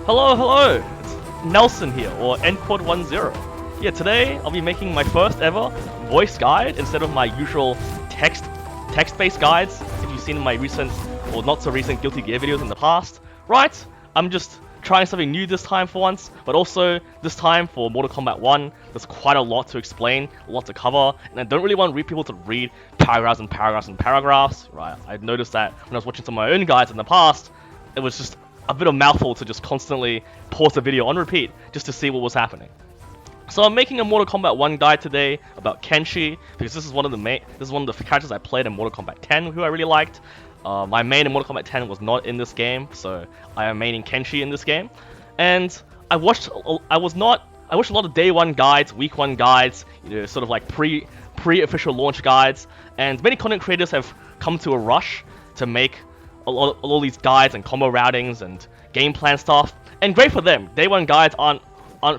Hello, it's Nelson here, or NQuad10. Yeah, today I'll be making my first ever voice guide instead of my usual text-based guides if you've seen in my recent, or not so recent, Guilty Gear videos in the past. Right, I'm just trying something new this time for once, but also this time for Mortal Kombat 1, there's quite a lot to explain, a lot to cover, and I don't really want people to read paragraphs and paragraphs and paragraphs, right? I noticed that when I was watching some of my own guides in the past, it was just a bit of mouthful to just constantly pause the video on repeat just to see what was happening. So I'm making a Mortal Kombat 1 guide today about Kenshi because this is one of the characters I played in Mortal Kombat 10 who I really liked. My main in Mortal Kombat 10 was not in this game, so I am maining Kenshi in this game. And I watched a lot of day 1 guides, week 1 guides, you know, sort of like pre-official launch guides, and many content creators have come to a rush to make all these guides and combo routings and game plan stuff, and great for them. Day 1 guides aren't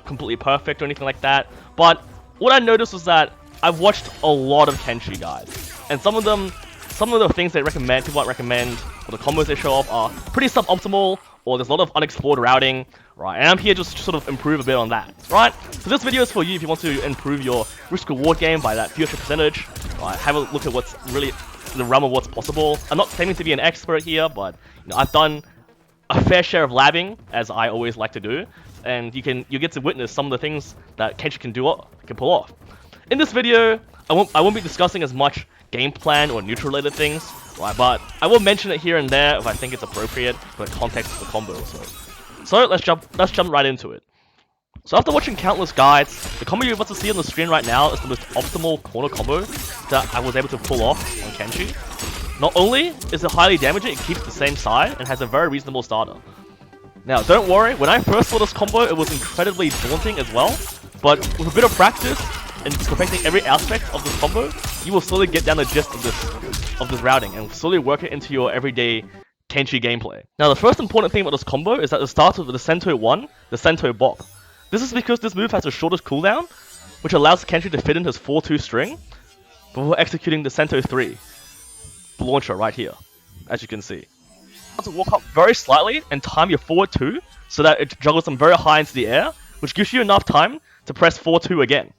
completely perfect or anything like that, but what I noticed was that I've watched a lot of Kenshi guides, and some of the things they recommend, people might recommend, or the combos they show off are pretty suboptimal, or there's a lot of unexplored routing, right? And I'm here just to sort of improve a bit on that, right? So this video is for you if you want to improve your risk-reward game by that few extra percentage, right? Have a look at what's really the realm of what's possible. I'm not claiming to be an expert here, but you know, I've done a fair share of labbing, as I always like to do, and you get to witness some of the things that Kenshi can pull off. In this video, I won't be discussing as much game plan or neutral related things, right? But I will mention it here and there if I think it's appropriate for the context of the combo. So let's jump right into it. So after watching countless guides, the combo you're about to see on the screen right now is the most optimal corner combo that I was able to pull off on Kenshi. Not only is it highly damaging, it keeps the same side and has a very reasonable starter. Now don't worry, when I first saw this combo it was incredibly daunting as well, but with a bit of practice and perfecting every aspect of this combo, you will slowly get down the gist of this routing and slowly work it into your everyday Kenshi gameplay. Now the first important thing about this combo is that it starts with the Sento 1, the Sento Bop. This is because this move has the shortest cooldown, which allows Kenshi to fit in his 4-2 string before executing the Sento 3, the launcher right here, as you can see. You want to walk up very slightly and time your forward 2 so that it juggles them very high into the air, which gives you enough time to press 4-2 again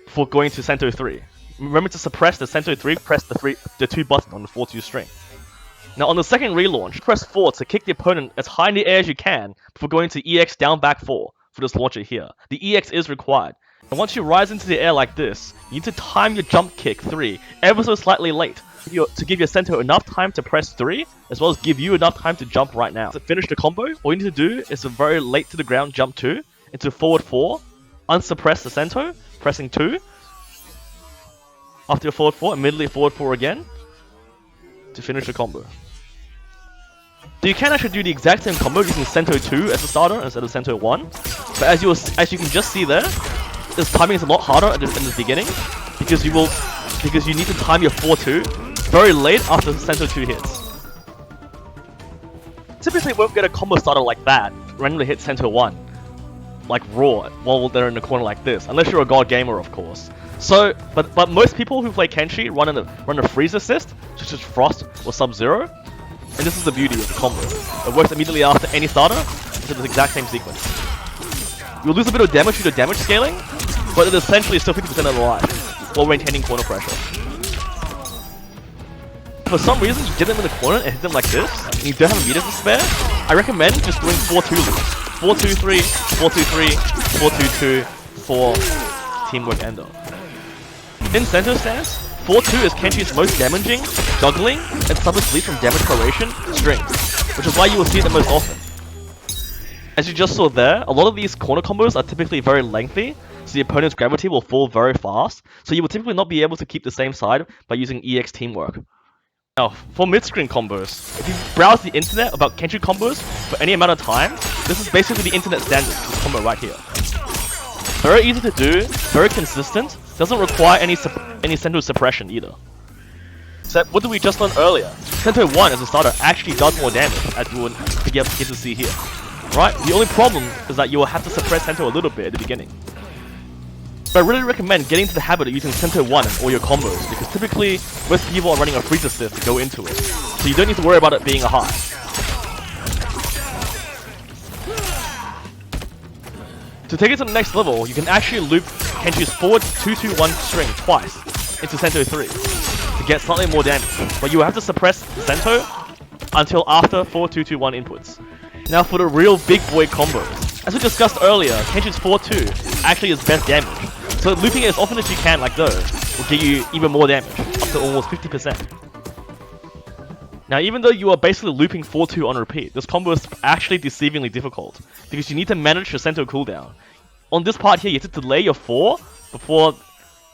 before going to Sento 3. Remember to suppress the Sento 3, press the 2 button on the 4-2 string. Now on the second relaunch, press 4 to kick the opponent as high in the air as you can before going to EX down back 4 for this launcher here. The EX is required. And once you rise into the air like this, you need to time your jump kick 3 ever so slightly late to give your Sento enough time to press 3, as well as give you enough time to jump right now. To finish the combo, all you need to do is a very late to the ground jump 2 into forward 4, unsuppress the Sento, pressing 2. After your forward 4, immediately forward 4 again to finish the combo. So you can actually do the exact same combo using Sento 2 as a starter instead of Sento 1. But as you can just see there, this timing is a lot harder in the beginning because you need to time your 4-2 very late after the Sento 2 hits. Typically you won't get a combo starter like that, randomly hit Sento 1, like raw, while they're in the corner like this, unless you're a god gamer of course. So, but most people who play Kenshi run a freeze assist, such as Frost or Sub-Zero, and this is the beauty of the combo. It works immediately after any starter, into the exact same sequence. You'll lose a bit of damage due to damage scaling, but it essentially is still 50% of the life, while maintaining corner pressure. For some reason, you get them in the corner and hit them like this, and you don't have a meter to spare, I recommend just doing 4-2 loops. 4-2-3, 4-2-3, 4-2-2, 4 teamwork ender. In Sento stance, 4-2 is Kenshi's most damaging, juggling, and suffers lead from damage correlation string, which is why you will see it the most often. As you just saw there, a lot of these corner combos are typically very lengthy, so the opponent's gravity will fall very fast, so you will typically not be able to keep the same side by using EX teamwork. Now, for mid-screen combos, if you browse the internet about Kenshi combos for any amount of time, this is basically the internet standard, this combo right here. Very easy to do, very consistent, doesn't require any Sento suppression either. Except, what did we just learn earlier? Sento 1 as a starter actually does more damage, as you would get to see here. Right? The only problem is that you will have to suppress Sento a little bit at the beginning. But I really recommend getting into the habit of using Sento 1 in all your combos, because typically, most people are running a freeze assist to go into it, so you don't need to worry about it being a high. To take it to the next level, you can actually loop Kenshi's forward 2-2-1 string twice into Sento 3 to get slightly more damage, but you have to suppress Sento until after 4-2-2-1 inputs. Now for the real big boy combos. As we discussed earlier, Kenshi's 4-2 actually is best damage, so looping it as often as you can like those will give you even more damage, up to almost 50%. Now even though you are basically looping 4-2 on repeat, this combo is actually deceivingly difficult, because you need to manage your Sento cooldown. On this part here, you have to delay your 4 before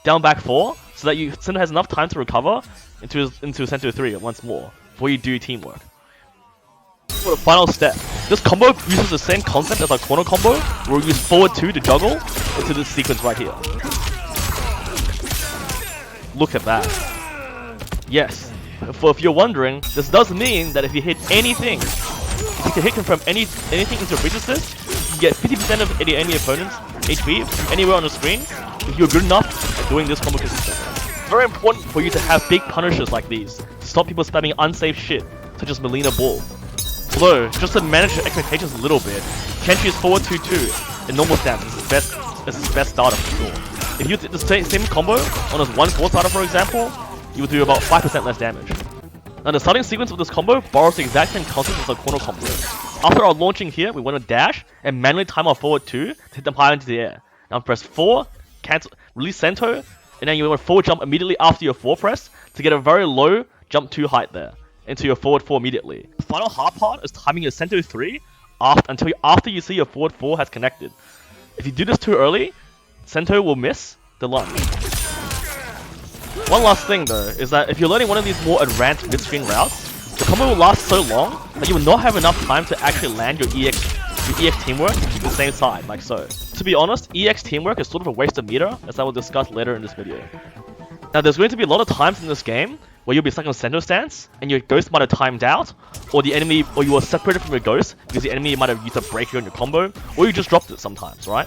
down back 4, so that Sento has enough time to recover into Sento 3 once more, before you do teamwork. For the final step, this combo uses the same concept as our corner combo, where we use forward 2 to juggle into this sequence right here. Look at that. Yes. If you're wondering, this does mean that if you hit anything, if you can hit from anything into a breach assist, you get 50% of any opponent's HP from anywhere on the screen if you're good enough at doing this combo consistently. It's very important for you to have big punishers like these to stop people spamming unsafe shit, such as Melina Ball. Although, just to manage your expectations a little bit, Kenshi is forward 2-2 in normal stance is his best starter for sure. If you did the same combo on his 1-4 starter for example, you will do about 5% less damage. Now the starting sequence of this combo borrows the exact same concept as our corner combo. After our launching here, we want to dash and manually time our forward 2 to hit them high into the air. Now press 4, cancel, release Sento, and then you want to forward jump immediately after your 4 press to get a very low jump 2 height there into your forward 4 immediately. The final hard part is timing your Sento 3 after you see your forward 4 has connected. If you do this too early, Sento will miss the lunge. One last thing though, is that if you're learning one of these more advanced mid-screen routes, the combo will last so long that you will not have enough time to actually land your EX teamwork to the same side, like so. To be honest, EX teamwork is sort of a waste of meter, as I will discuss later in this video. Now there's going to be a lot of times in this game where you'll be stuck on Sento stance, and your ghost might have timed out, or you are separated from your ghost because the enemy might have used a breaker on your combo, or you just dropped it sometimes, right?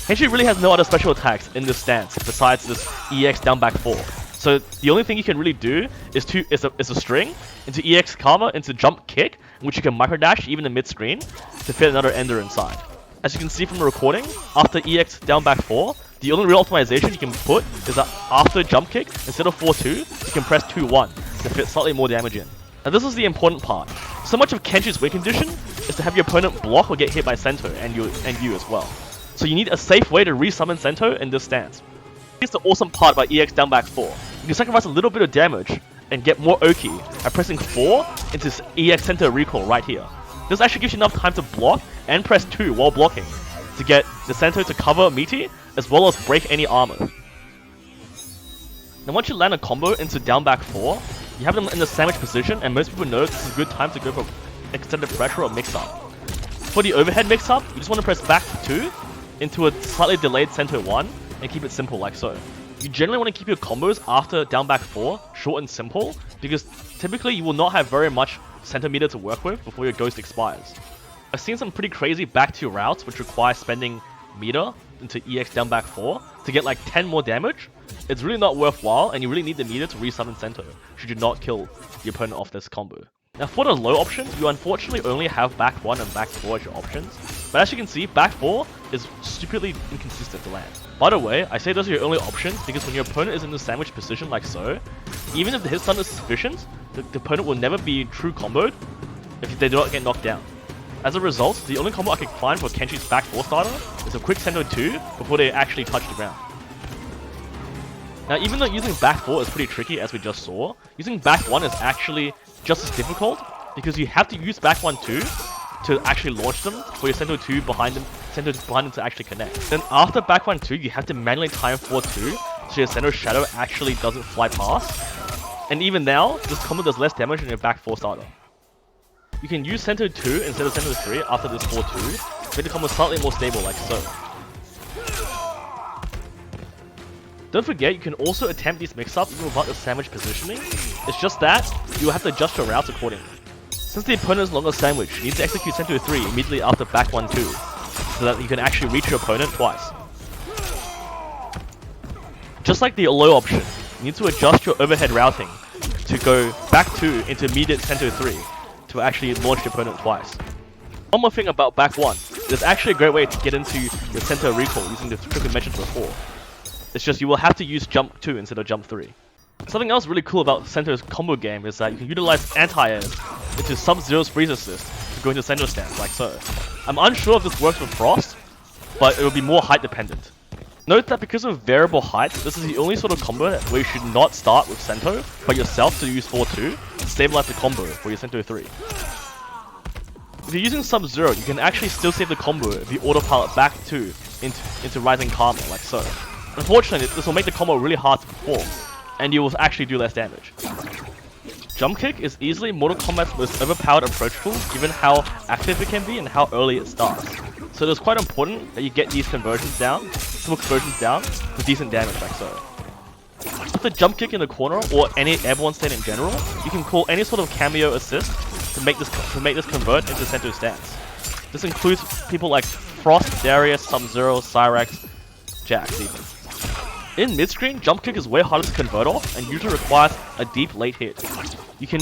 Kenshi really has no other special attacks in this stance besides this EX down back 4. So the only thing you can really do is a string into EX karma into jump kick, in which you can micro dash even in mid screen to fit another ender inside. As you can see from the recording, after EX down back 4, the only real optimization you can put is that after jump kick, instead of 4-2, you can press 2-1 to fit slightly more damage in. Now this is the important part. So much of Kenshi's win condition is to have your opponent block or get hit by Sento and you as well. So you need a safe way to resummon Sento in this stance. Here's the awesome part about EX down back 4. You can sacrifice a little bit of damage and get more Oki by pressing 4 into EX Sento recall right here. This actually gives you enough time to block and press 2 while blocking to get the Sento to cover meaty as well as break any armor. Now once you land a combo into down back 4, you have them in the sandwich position, and most people know this is a good time to go for extended pressure or mix up. For the overhead mix up, you just want to press back 2 into a slightly delayed Sento 1 and keep it simple like so. You generally want to keep your combos after down back 4 short and simple, because typically you will not have very much Sento meter to work with before your ghost expires. I've seen some pretty crazy back 2 routes which require spending meter into EX down back 4 to get like 10 more damage. It's really not worthwhile, and you really need the meter to resummon Sento should you not kill the opponent off this combo. Now for the low option, you unfortunately only have back 1 and back 4 as your options, but as you can see, back 4 is stupidly inconsistent to land. By the way, I say those are your only options because when your opponent is in the sandwich position like so, even if the hit stun is sufficient, the opponent will never be true comboed if they do not get knocked down. As a result, the only combo I can find for Kenshi's back 4 starter is a quick Sento 2 before they actually touch the ground. Now even though using back 4 is pretty tricky as we just saw, using back 1 is actually just as difficult because you have to use back 1 too to actually launch them for your Sento 2 behind them to actually connect. Then after back 1 2, you have to manually time 4-2 so your Sento shadow actually doesn't fly past. And even now, this combo does less damage than your back 4 starter. You can use Sento 2 instead of Sento 3 after this 4-2 to make the combo slightly more stable like so. Don't forget, you can also attempt these mix-ups even without the sandwich positioning. It's just that, you will have to adjust your routes accordingly. Since the opponent is no longer sandwiched, you need to execute Sento 3 immediately after back 1-2, so that you can actually reach your opponent twice. Just like the low option, you need to adjust your overhead routing to go back 2 into immediate Sento 3 to actually launch your opponent twice. One more thing about back 1, It's actually a great way to get into your Sento recall using the trick we mentioned before. It's just you will have to use jump 2 instead of jump 3. Something else really cool about Sento's combo game is that you can utilize Antiairs into Sub-Zero's freeze assist to go into Sento stance, like so. I'm unsure if this works with Frost, but it will be more height dependent. Note that because of variable height, this is the only sort of combo where you should not start with Sento, but yourself to use 4-2 to stabilize the combo for your Sento 3. If you're using Sub-Zero, you can actually still save the combo if you autopilot back 2 into Rising Karma, like so. Unfortunately, this will make the combo really hard to perform, and you will actually do less damage. Jump Kick is easily Mortal Kombat's most overpowered approach tool, given how active it can be and how early it starts. So it's quite important that you get these conversions down, simple conversions down, for decent damage like so. With the Jump Kick in the corner, or any airborne state in general, you can call any sort of cameo assist to make this convert into Sento stance. This includes people like Frost, Darius, Sub-Zero, Cyrax, Jax even. In Midscreen, Jump Kick is way harder to convert off and usually requires a deep late hit. You can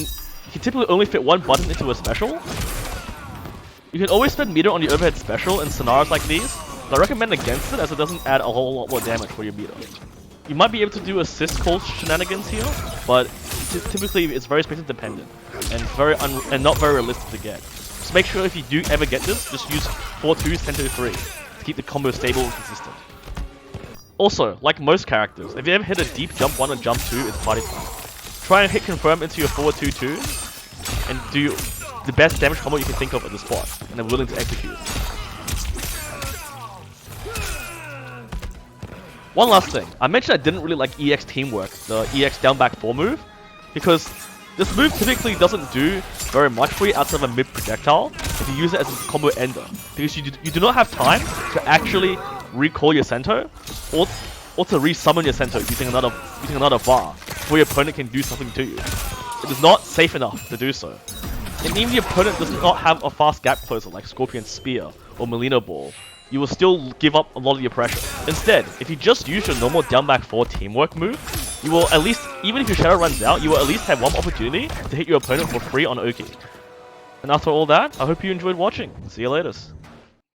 typically only fit one button into a special. You can always spend meter on the overhead special in scenarios like these, but I recommend against it as it doesn't add a whole lot more damage for your meter. You might be able to do assist call shenanigans here, but typically it's very spacing dependent and not very realistic to get. So make sure if you do ever get this, just use 4-2 Sento 3 to keep the combo stable and consistent. Also, like most characters, if you ever hit a deep jump 1 or jump 2, it's party time. Try and hit confirm into your forward 2-2 and do the best damage combo you can think of at the spot, and are willing to execute. One last thing, I mentioned I didn't really like EX teamwork, the EX down back 4 move, because this move typically doesn't do very much for you outside of a mid projectile if you use it as a combo ender, because you do not have time to actually recall your Sento or to resummon your Sento using another bar before your opponent can do something to you. It is not safe enough to do so. And even if your opponent does not have a fast gap closer like Scorpion Spear or Molino Ball, you will still give up a lot of your pressure. Instead, if you just use your normal down back 4 teamwork move, you will at least, even if your shadow runs out, you will at least have one opportunity to hit your opponent for free on Oki. And after all that, I hope you enjoyed watching. See you later.